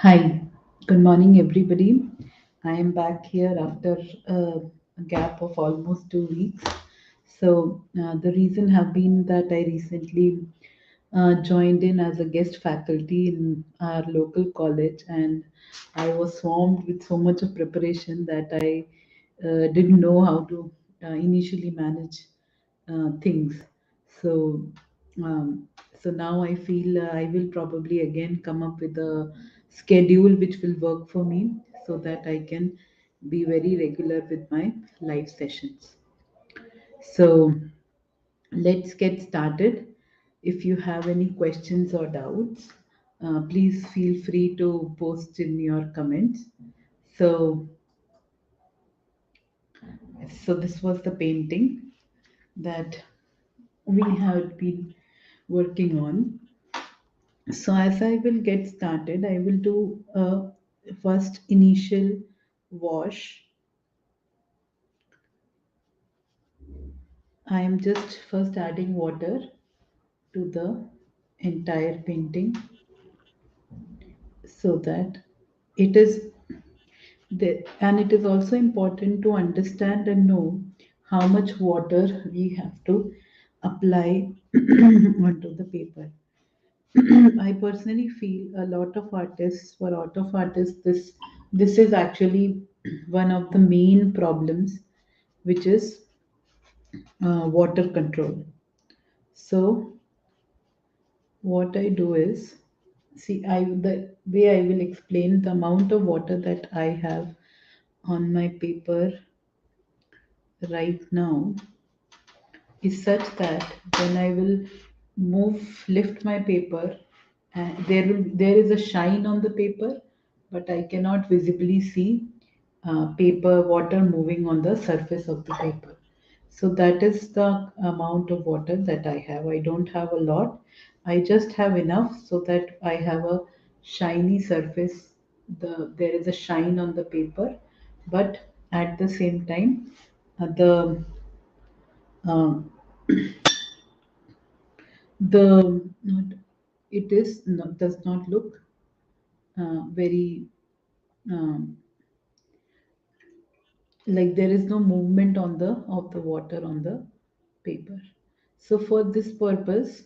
Hi, good morning, everybody. I am back here after a gap of almost 2 weeks. The reason have been that I recently joined in as a guest faculty in our local college, and I was swarmed with so much of preparation that I didn't know how to initially manage things. So, um, so now I feel I will probably again come up with a schedule which will work for me so that I can be very regular with my live sessions. So, let's get started. If you have any questions or doubts, please feel free to post in your comments. So, so this was the painting that we have been working on. So as I will get started, I will do a first initial wash. I am just first adding water to the entire painting so that it is there. And it is also important to understand and know how much water we have to apply onto the paper. I personally feel a lot of artists, for a lot of artists, this is actually one of the main problems, which is water control. So what I do is, see, I the way I will explain the amount of water that I have on my paper right now is such that when I will lift my paper, there is a shine on the paper, but I cannot visibly see paper water moving on the surface of the paper. So that is the amount of water that I have. I don't have a lot. I just have enough so that I have a shiny surface. There is a shine on the paper, but at the same time, the uh, the not it is not, does not look very um, like there is no movement on the of the water on the paper. So for this purpose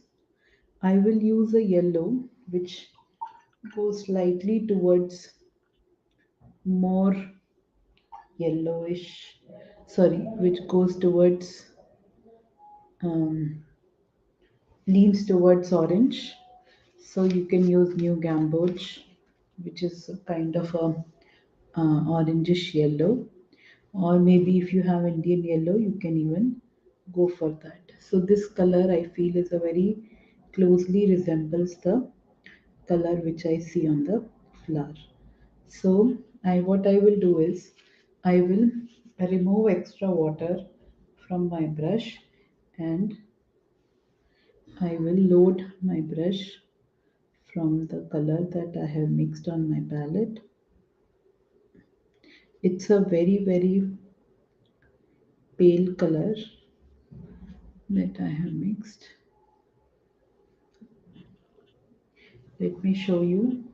I will use a yellow which goes slightly towards more yellowish, sorry, which goes towards um, leans towards orange. So you can use new gamboge, which is a kind of a orangish yellow, or maybe if you have Indian yellow, you can even go for that. So this color I feel is a very closely resembles the color which I see on the flower. So I what I will do is I will remove extra water from my brush and I will load my brush from the color that I have mixed on my palette. It's a very pale color that I have mixed. Let me show you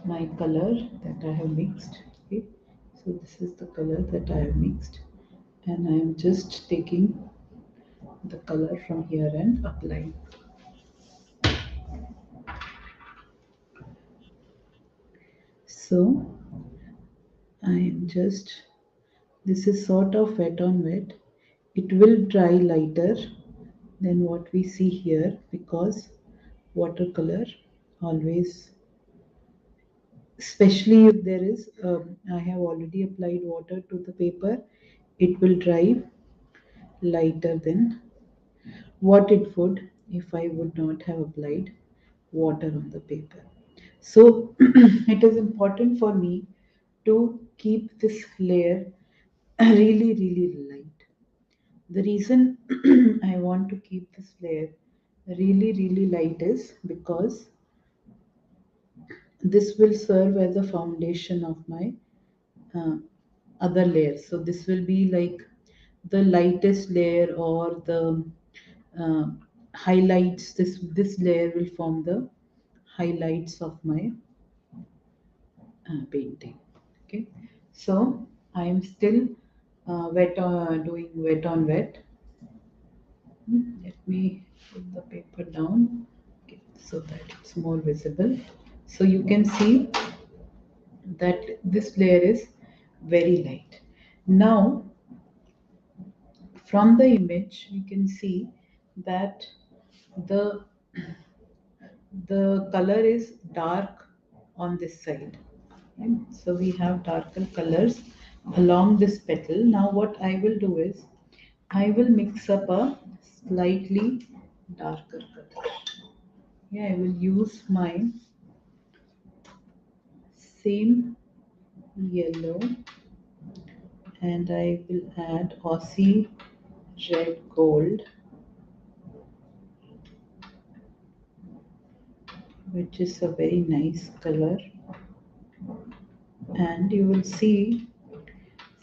my color that I have mixed. Okay, so this is the color that I have mixed, and I am just taking the color from here and applying. So I am just, this is sort of wet on wet. It will dry lighter than what we see here because watercolor always, especially if there is I have already applied water to the paper, it will dry lighter than what it would if I would not have applied water on the paper. So it is important for me to keep this layer really light. The reason I want to keep this layer really light is because this will serve as a foundation of my uh, other layers. So this will be like the lightest layer or the uh, highlights. This layer will form the highlights of my painting. Okay, so I am still doing wet on wet. Let me put the paper down, okay, so that it's more visible. So you can see that this layer is very light. Now, from the image, we can see that the the color is dark on this side. Okay, so we have darker colors along this petal. Now, what I will do is I will mix up a slightly darker color. Yeah, I will use my same yellow and I will add Aussie red gold, which is a very nice color. And you will see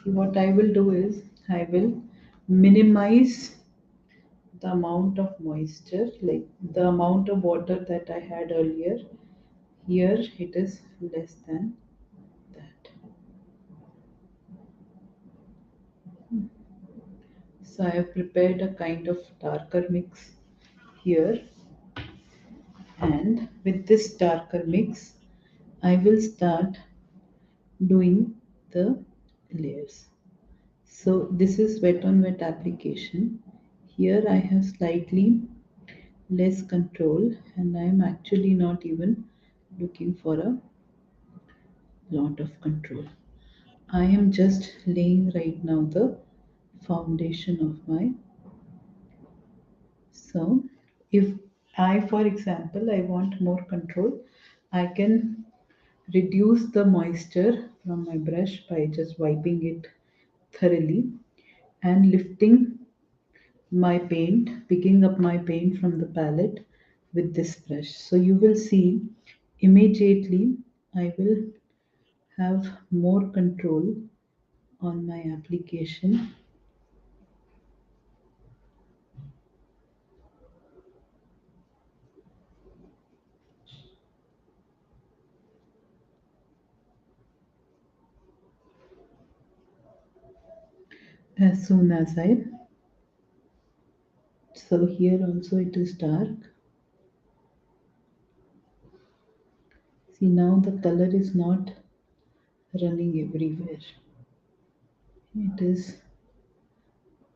what I will do is I will minimize the amount of moisture, like the amount of water that I had earlier. Here it is less than that. So I have prepared a kind of darker mix here, and with this darker mix I will start doing the layers. So this is wet on wet application. Here I have slightly less control and I am actually not even looking for a lot of control. I am just laying right now the foundation of my. So if for example, I want more control, I can reduce the moisture from my brush by just wiping it thoroughly and lifting my paint, picking up my paint from the palette with this brush. So you will see immediately I will have more control on my application as soon as I. So here also it is dark. See, now the color is not running everywhere.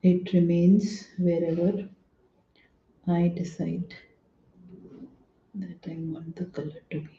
It remains wherever I decide that I want the color to be.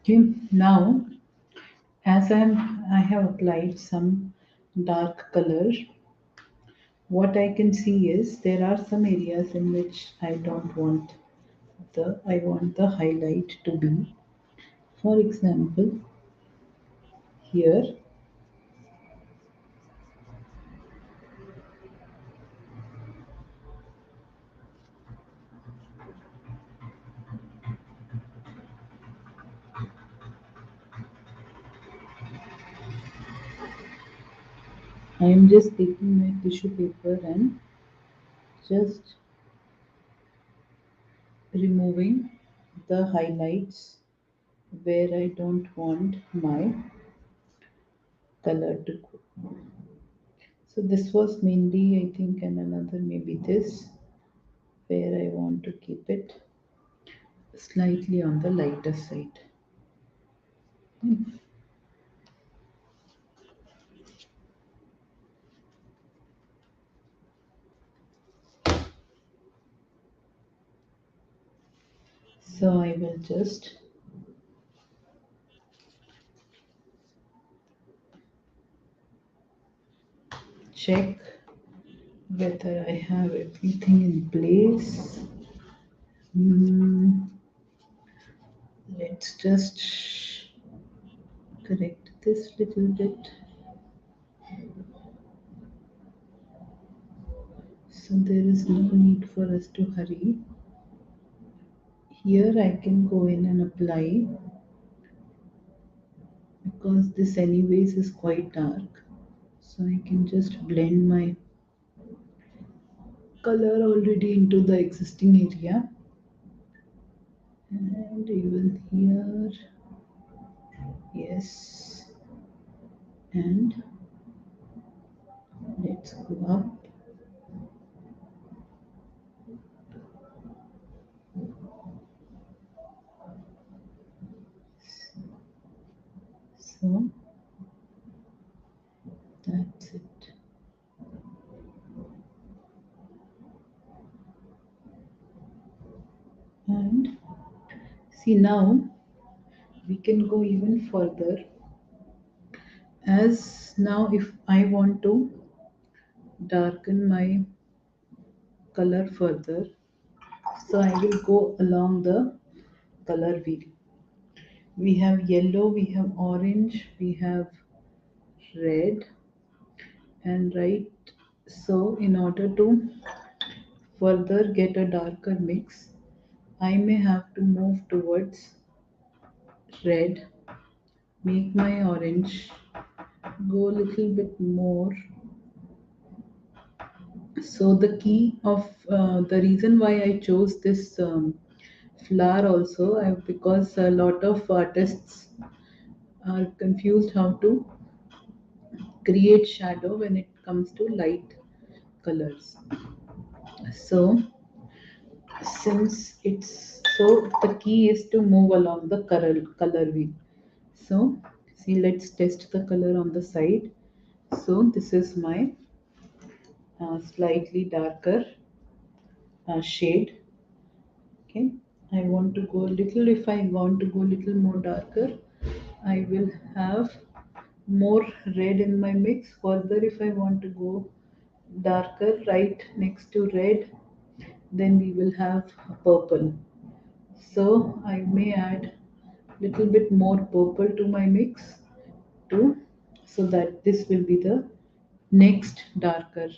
Okay, now as I have applied some dark color, what I can see is there are some areas in which I don't want I want the highlight to be. For example, here I am just taking my tissue paper and just removing the highlights where I don't want my color to go. So this was mainly, I think, and another maybe this, where I want to keep it slightly on the lighter side. So I will just check whether I have everything in place. Hmm, let's just correct this little bit. So there is no need for us to hurry. Here I can go in and apply because this anyways is quite dark. So I can just blend my color already into the existing area. And even here, yes. And let's go up. So that's it. And see now we can go even further, as now if I want to darken my color further, so I will go along the color wheel. We have yellow, we have orange, we have red, and right. So in order to further get a darker mix, I may have to move towards red, make my orange go a little bit more. So the key of the reason why I chose this flower also, because a lot of artists are confused how to create shadow when it comes to light colors. So since it's so, the key is to move along the color wheel. So see, let's test the color on the side. So this is my slightly darker shade. Okay, I want to go a little, if I want to go a little more darker, I will have more red in my mix. Further, if I want to go darker right next to red, then we will have purple. So I may add little bit more purple to my mix too, so that this will be the next darker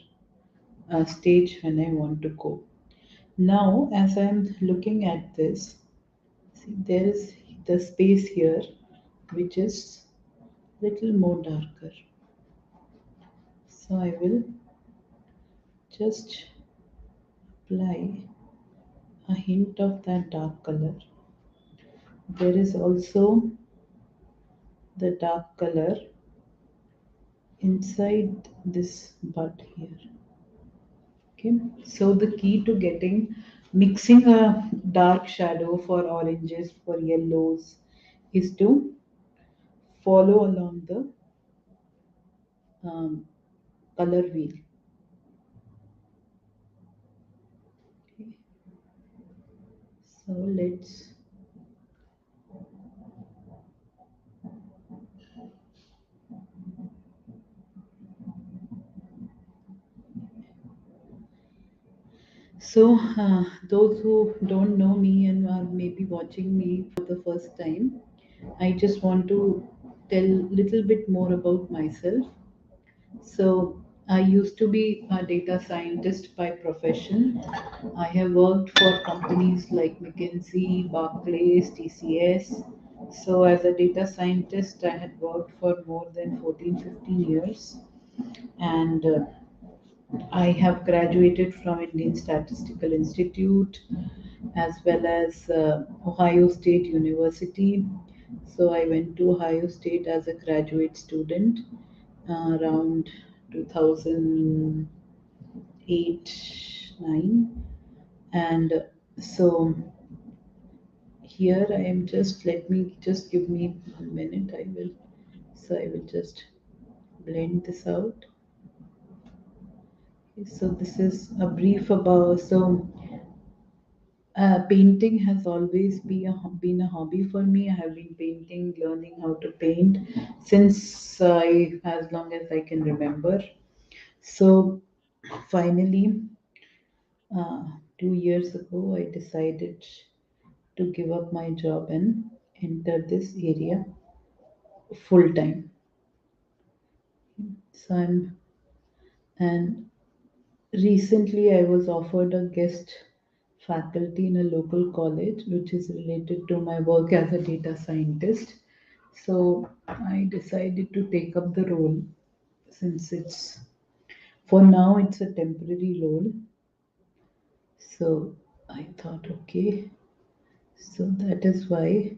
stage when I want to go. Now, as I'm looking at this, see, there is the space here which is little more darker. So I will just apply a hint of that dark color. There is also the dark color inside this bud here. Okay, so the key to getting mixing a dark shadow for oranges, for yellows, is to follow along the um, color wheel. Okay. So let's, so those who don't know me and are maybe watching me for the first time, I just want to tell little bit more about myself. So I used to be a data scientist by profession. I have worked for companies like McKinsey, Barclays, TCS. So as a data scientist, I had worked for more than 14, 15 years. And I have graduated from Indian Statistical Institute as well as Ohio State University. So I went to Ohio State as a graduate student around 2008, 9. And so here I am, just let me just give me 1 minute. I will, so I will just blend this out. Okay, so this is a brief about, so Painting has always been a hobby for me. I have been painting, learning how to paint since as long as I can remember. So finally, 2 years ago, I decided to give up my job and enter this area full time. So I'm and recently I was offered a guest faculty in a local college, which is related to my work as a data scientist. So I decided to take up the role since it's for now it's a temporary role. So I thought, okay, so that is why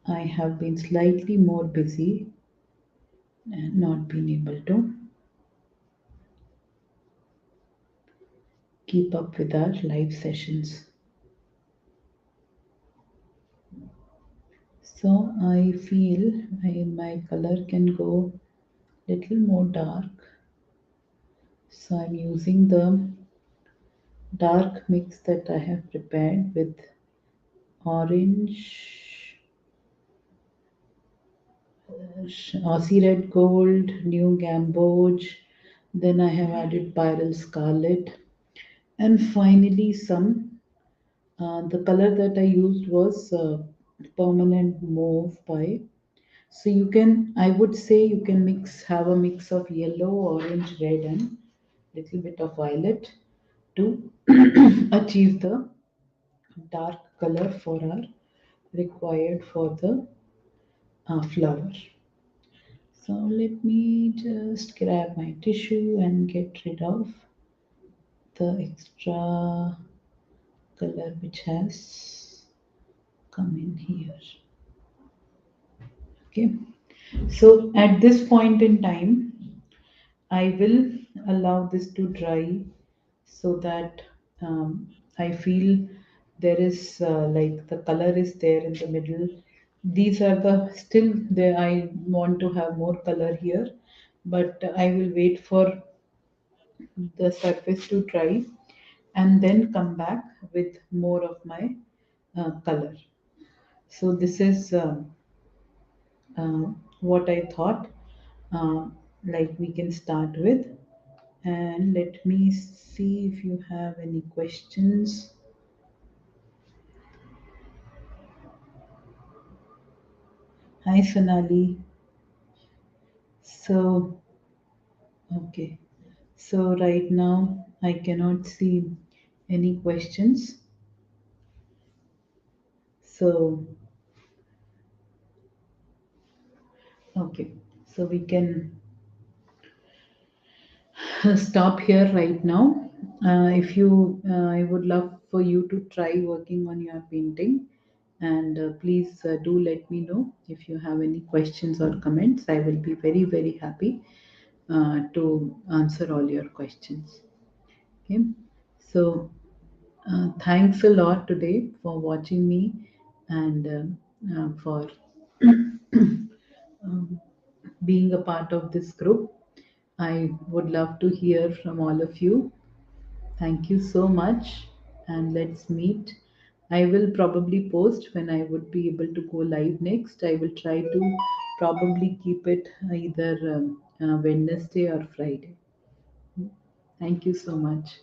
I have been slightly more busy and not been able to keep up with our live sessions. So I feel my color can go little more dark. So I'm using the dark mix that I have prepared with orange, Aussie red gold, new gamboge. Then I have added pyrrole scarlet, and finally some. The color that I used was permanent mauve by. So you can, I would say you can have a mix of yellow, orange, red, and little bit of violet to achieve the dark color for our required for the flower. So let me just grab my tissue and get rid of the extra color which has come in here. Okay. So at this point in time, I will allow this to dry so that I feel there is like the color is there in the middle. These are the still there. I want to have more color here, but I will wait for the surface to dry and then come back with more of my color. So this is uh, what I thought. Uh, like we can start with, and let me see if you have any questions. Hi Sonali. So okay, so right now I cannot see any questions. So okay, so we can stop here right now. If you, I would love for you to try working on your painting, and please do let me know if you have any questions or comments. I will be very, very happy to answer all your questions. Okay, so thanks a lot today for watching me and for being a part of this group. I would love to hear from all of you. Thank you so much, and let's meet. I will probably post when I would be able to go live next. I will try to probably keep it either Wednesday or Friday. Thank you so much.